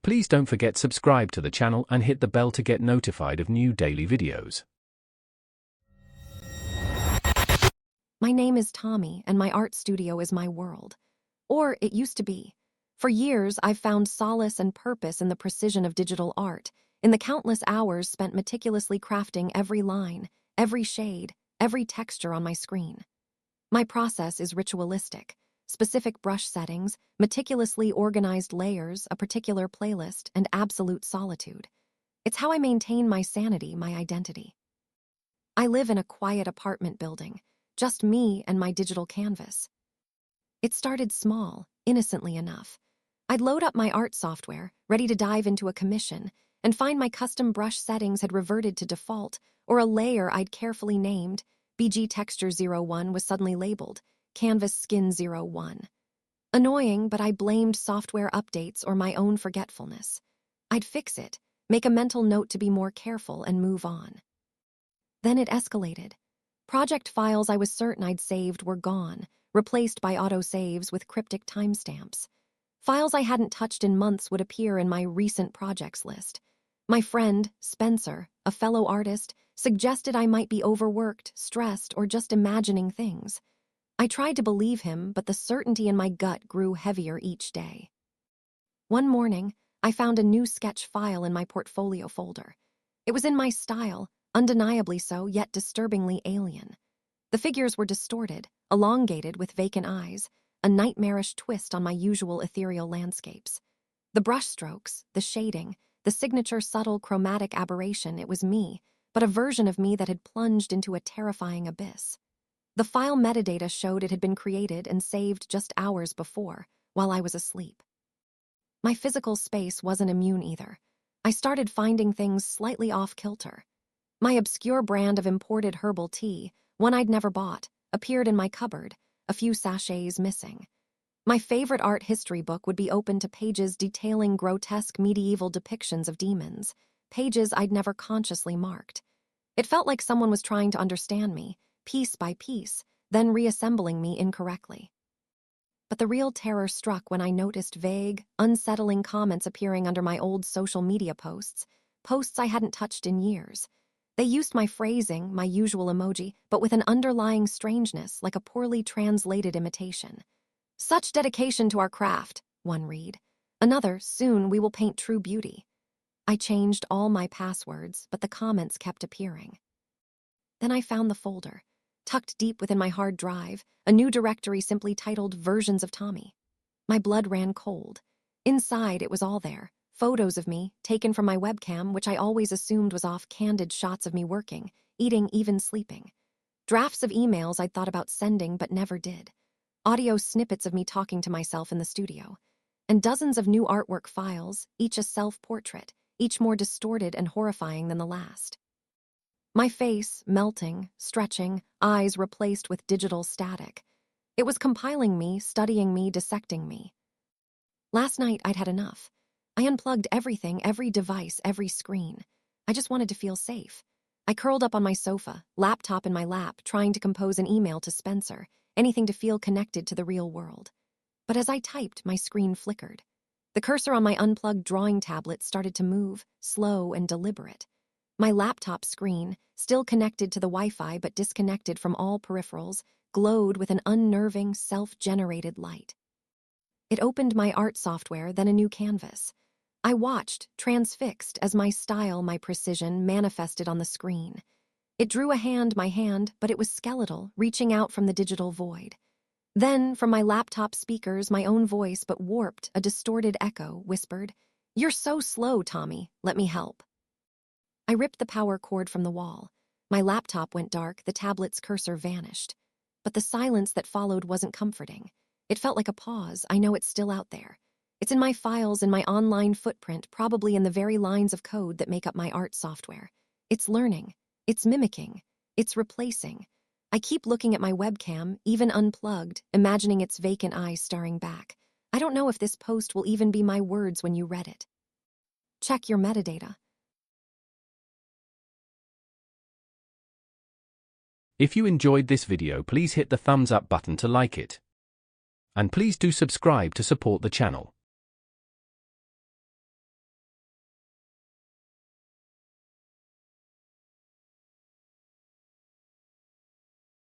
Please don't forget subscribe to the channel and hit the bell to get notified of new daily videos. My name is Tommy, and my art studio is my world. Or it used to be. For years, I've found solace and purpose in the precision of digital art, in the countless hours spent meticulously crafting every line, every shade, every texture on my screen. My process is ritualistic. Specific brush settings, meticulously organized layers, a particular playlist, and absolute solitude. It's how I maintain my sanity, my identity. I live in a quiet apartment building, just me and my digital canvas. It started small, innocently enough. I'd load up my art software, ready to dive into a commission, and find my custom brush settings had reverted to default, or a layer I'd carefully named, BG Texture 01, was suddenly labeled Canvas Skin 01. Annoying, but I blamed software updates or my own forgetfulness. I'd fix it, make a mental note to be more careful, and move on. Then it escalated. Project files I was certain I'd saved were gone, replaced by autosaves with cryptic timestamps. Files I hadn't touched in months would appear in my recent projects list. My friend, Spencer, a fellow artist, suggested I might be overworked, stressed, or just imagining things. I tried to believe him, but the certainty in my gut grew heavier each day. One morning, I found a new sketch file in my portfolio folder. It was in my style, undeniably so, yet disturbingly alien. The figures were distorted, elongated with vacant eyes, a nightmarish twist on my usual ethereal landscapes. The brushstrokes, the shading, the signature subtle chromatic aberration, it was me, but a version of me that had plunged into a terrifying abyss. The file metadata showed it had been created and saved just hours before, while I was asleep. My physical space wasn't immune either. I started finding things slightly off-kilter. My obscure brand of imported herbal tea, one I'd never bought, appeared in my cupboard, a few sachets missing. My favorite art history book would be open to pages detailing grotesque medieval depictions of demons, pages I'd never consciously marked. It felt like someone was trying to understand me, piece by piece, then reassembling me incorrectly. But the real terror struck when I noticed vague, unsettling comments appearing under my old social media posts I hadn't touched in years. They used my phrasing, my usual emoji, but with an underlying strangeness like a poorly translated imitation. "Such dedication to our craft," one read. Another, "Soon we will paint true beauty." I changed all my passwords, but the comments kept appearing. Then I found the folder, tucked deep within my hard drive, a new directory simply titled Versions of Tommy. My blood ran cold. Inside, it was all there. Photos of me, taken from my webcam, which I always assumed was off, candid shots of me working, eating, even sleeping. Drafts of emails I'd thought about sending but never did. Audio snippets of me talking to myself in the studio. And dozens of new artwork files, each a self-portrait, each more distorted and horrifying than the last. My face, melting, stretching, eyes replaced with digital static. It was compiling me, studying me, dissecting me. Last night, I'd had enough. I unplugged everything, every device, every screen. I just wanted to feel safe. I curled up on my sofa, laptop in my lap, trying to compose an email to Spencer, anything to feel connected to the real world. But as I typed, my screen flickered. The cursor on my unplugged drawing tablet started to move, slow and deliberate. My laptop screen, still connected to the Wi-Fi but disconnected from all peripherals, glowed with an unnerving, self-generated light. It opened my art software, then a new canvas. I watched, transfixed, as my style, my precision, manifested on the screen. It drew my hand, but it was skeletal, reaching out from the digital void. Then, from my laptop speakers, my own voice, but warped, a distorted echo, whispered, "You're so slow, Tommy. Let me help." I ripped the power cord from the wall. My laptop went dark, the tablet's cursor vanished. But the silence that followed wasn't comforting. It felt like a pause. I know it's still out there. It's in my files, in my online footprint, probably in the very lines of code that make up my art software. It's learning. It's mimicking. It's replacing. I keep looking at my webcam, even unplugged, imagining its vacant eyes staring back. I don't know if this post will even be my words when you read it. Check your metadata. If you enjoyed this video, please hit the thumbs up button to like it. And please do subscribe to support the channel.